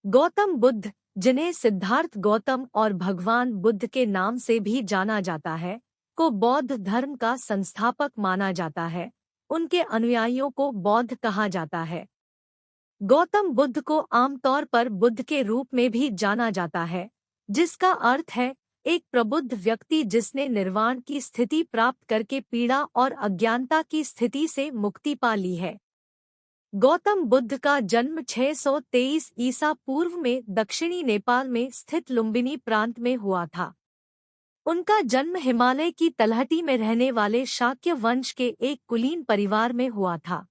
गौतम बुद्ध, जिन्हें सिद्धार्थ गौतम और भगवान बुद्ध के नाम से भी जाना जाता है, को बौद्ध धर्म का संस्थापक माना जाता है। उनके अनुयायियों को बौद्ध कहा जाता है। गौतम बुद्ध को आमतौर पर बुद्ध के रूप में भी जाना जाता है, जिसका अर्थ है एक प्रबुद्ध व्यक्ति जिसने निर्वाण की स्थिति प्राप्त करके पीड़ा और अज्ञानता की स्थिति से मुक्ति पा ली है। गौतम बुद्ध का जन्म 623 ईसा पूर्व में दक्षिणी नेपाल में स्थित लुम्बिनी प्रांत में हुआ था। उनका जन्म हिमालय की तलहटी में रहने वाले शाक्य वंश के एक कुलीन परिवार में हुआ था।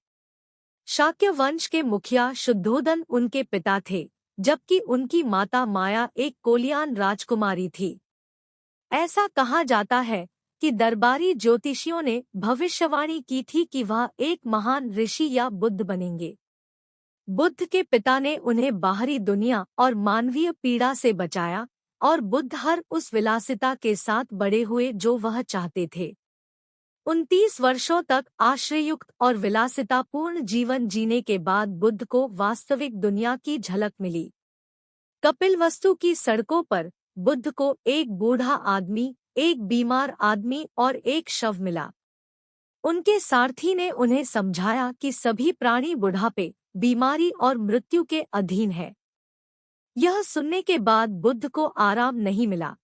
शाक्य वंश के मुखिया शुद्धोदन उनके पिता थे, जबकि उनकी माता माया एक कोलियान राजकुमारी थी। ऐसा कहा जाता है कि दरबारी ज्योतिषियों ने भविष्यवाणी की थी कि वह एक महान ऋषि या बुद्ध बनेंगे। बुद्ध के पिता ने उन्हें बाहरी दुनिया और मानवीय पीड़ा से बचाया और बुद्ध हर उस विलासिता के साथ बड़े हुए जो वह चाहते थे। 29 वर्षों तक आश्रययुक्त और विलासितापूर्ण जीवन जीने के बाद बुद्ध को वास्तविक दुनिया की झलक मिली। कपिलवस्तु की सड़कों पर बुद्ध को एक बूढ़ा आदमी, एक बीमार आदमी और एक शव मिला। उनके सारथी ने उन्हें समझाया कि सभी प्राणी बुढ़ापे, बीमारी और मृत्यु के अधीन है। यह सुनने के बाद बुद्ध को आराम नहीं मिला।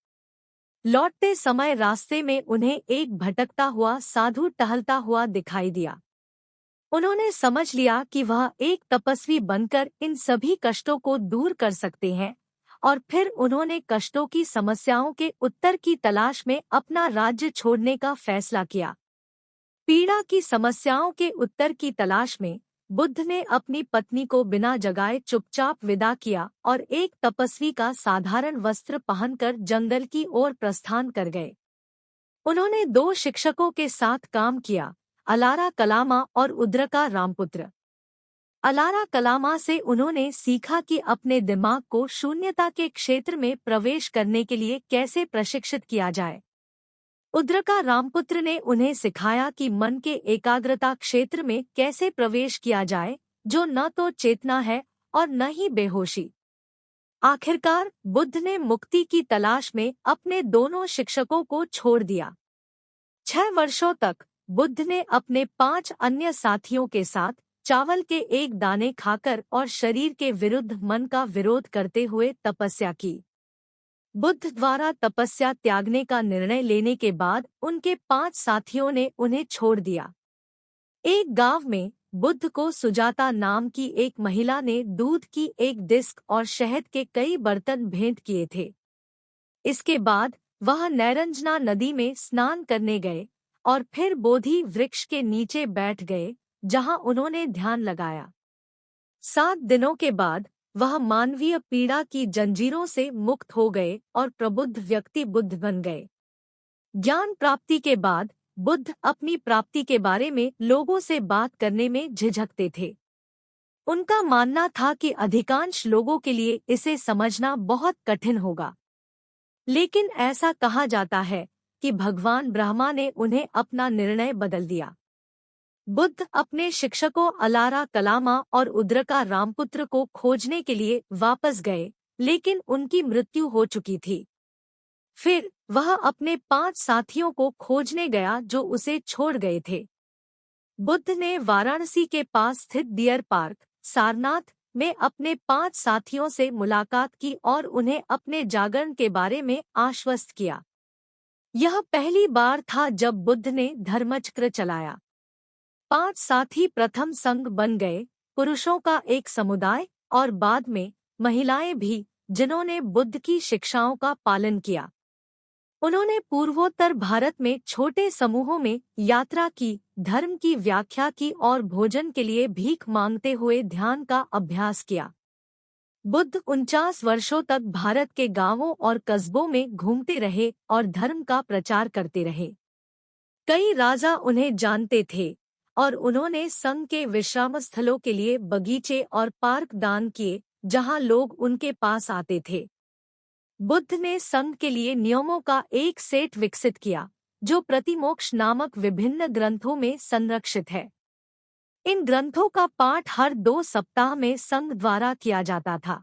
लौटते समय रास्ते में उन्हें एक भटकता हुआ साधु टहलता हुआ दिखाई दिया। उन्होंने समझ लिया कि वह एक तपस्वी बनकर इन सभी कष्टों को दूर कर सकते हैं, और फिर उन्होंने कष्टों की समस्याओं के उत्तर की तलाश में अपना राज्य छोड़ने का फैसला किया। पीड़ा की समस्याओं के उत्तर की तलाश में बुद्ध ने अपनी पत्नी को बिना जगाए चुपचाप विदा किया और एक तपस्वी का साधारण वस्त्र पहनकर जंगल की ओर प्रस्थान कर गए। उन्होंने 2 शिक्षकों के साथ काम किया, अलारा कलामा और उद्रका रामपुत्र। अलारा कलामा से उन्होंने सीखा कि अपने दिमाग को शून्यता के क्षेत्र में प्रवेश करने के लिए कैसे प्रशिक्षित किया जाए। उद्रका रामपुत्र ने उन्हें सिखाया कि मन के एकाग्रता क्षेत्र में कैसे प्रवेश किया जाए, जो न तो चेतना है और न ही बेहोशी। आखिरकार बुद्ध ने मुक्ति की तलाश में अपने दोनों शिक्षकों को छोड़ दिया। 6 वर्षों तक बुद्ध ने अपने 5 अन्य साथियों के साथ चावल के एक दाने खाकर और शरीर के विरुद्ध मन का विरोध करते हुए तपस्या की। बुद्ध द्वारा तपस्या त्यागने का निर्णय लेने के बाद उनके 5 साथियों ने उन्हें छोड़ दिया। एक गांव में बुद्ध को सुजाता नाम की एक महिला ने दूध की एक डिस्क और शहद के कई बर्तन भेंट किए थे। इसके बाद वह नैरंजना नदी में स्नान करने गए और फिर बोधि वृक्ष के नीचे बैठ गए, जहां उन्होंने ध्यान लगाया। 7 दिनों के बाद वह मानवीय पीड़ा की जंजीरों से मुक्त हो गए और प्रबुद्ध व्यक्ति बुद्ध बन गए। ज्ञान प्राप्ति के बाद बुद्ध अपनी प्राप्ति के बारे में लोगों से बात करने में झिझकते थे। उनका मानना था कि अधिकांश लोगों के लिए इसे समझना बहुत कठिन होगा। लेकिन ऐसा कहा जाता है कि भगवान ब्रह्मा ने उन्हें अपना निर्णय बदल दिया। बुद्ध अपने शिक्षकों अलारा कलामा और उद्रका रामपुत्र को खोजने के लिए वापस गए, लेकिन उनकी मृत्यु हो चुकी थी। फिर वह अपने 5 साथियों को खोजने गया जो उसे छोड़ गए थे। बुद्ध ने वाराणसी के पास स्थित डियर पार्क, सारनाथ में अपने 5 साथियों से मुलाकात की और उन्हें अपने जागरण के बारे में आश्वस्त किया। यह पहली बार था जब बुद्ध ने धर्मचक्र चलाया। 5 साथी प्रथम संघ बन गए, पुरुषों का एक समुदाय और बाद में महिलाएं भी, जिन्होंने बुद्ध की शिक्षाओं का पालन किया। उन्होंने पूर्वोत्तर भारत में छोटे समूहों में यात्रा की, धर्म की व्याख्या की और भोजन के लिए भीख मांगते हुए ध्यान का अभ्यास किया। बुद्ध 49 वर्षों तक भारत के गांवों और कस्बों में घूमते रहे और धर्म का प्रचार करते रहे। कई राजा उन्हें जानते थे और उन्होंने संघ के विश्राम स्थलों के लिए बगीचे और पार्क दान किए, जहां लोग उनके पास आते थे। बुद्ध ने संघ के लिए नियमों का एक सेट विकसित किया, जो प्रतिमोक्ष नामक विभिन्न ग्रंथों में संरक्षित है। इन ग्रंथों का पाठ हर 2 सप्ताह में संघ द्वारा किया जाता था।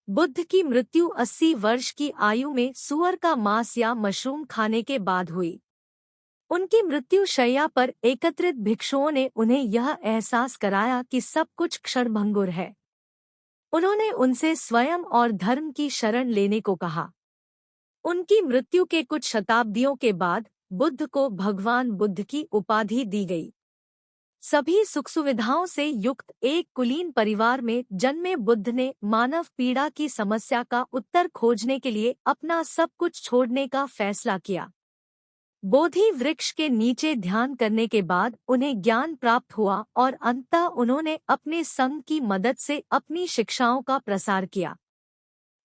बुद्ध की मृत्यु 80 वर्ष की आयु में सूअर का मांस या मशरूम खाने के बाद हुई। उनकी मृत्यु शैया पर एकत्रित भिक्षुओं ने उन्हें यह एहसास कराया कि सब कुछ क्षणभंगुर है। उन्होंने उनसे स्वयं और धर्म की शरण लेने को कहा। उनकी मृत्यु के कुछ शताब्दियों के बाद बुद्ध को भगवान बुद्ध की उपाधि दी गई। सभी सुख सुविधाओं से युक्त एक कुलीन परिवार में जन्मे बुद्ध ने मानव पीड़ा की समस्या का उत्तर खोजने के लिए अपना सब कुछ छोड़ने का फैसला किया। बोधि वृक्ष के नीचे ध्यान करने के बाद उन्हें ज्ञान प्राप्त हुआ और अंततः उन्होंने अपने संघ की मदद से अपनी शिक्षाओं का प्रसार किया।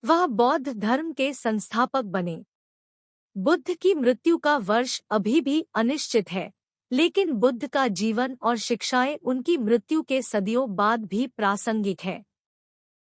वह बौद्ध धर्म के संस्थापक बने। बुद्ध की मृत्यु का वर्ष अभी भी अनिश्चित है, लेकिन बुद्ध का जीवन और शिक्षाएं उनकी मृत्यु के सदियों बाद भी प्रासंगिक है।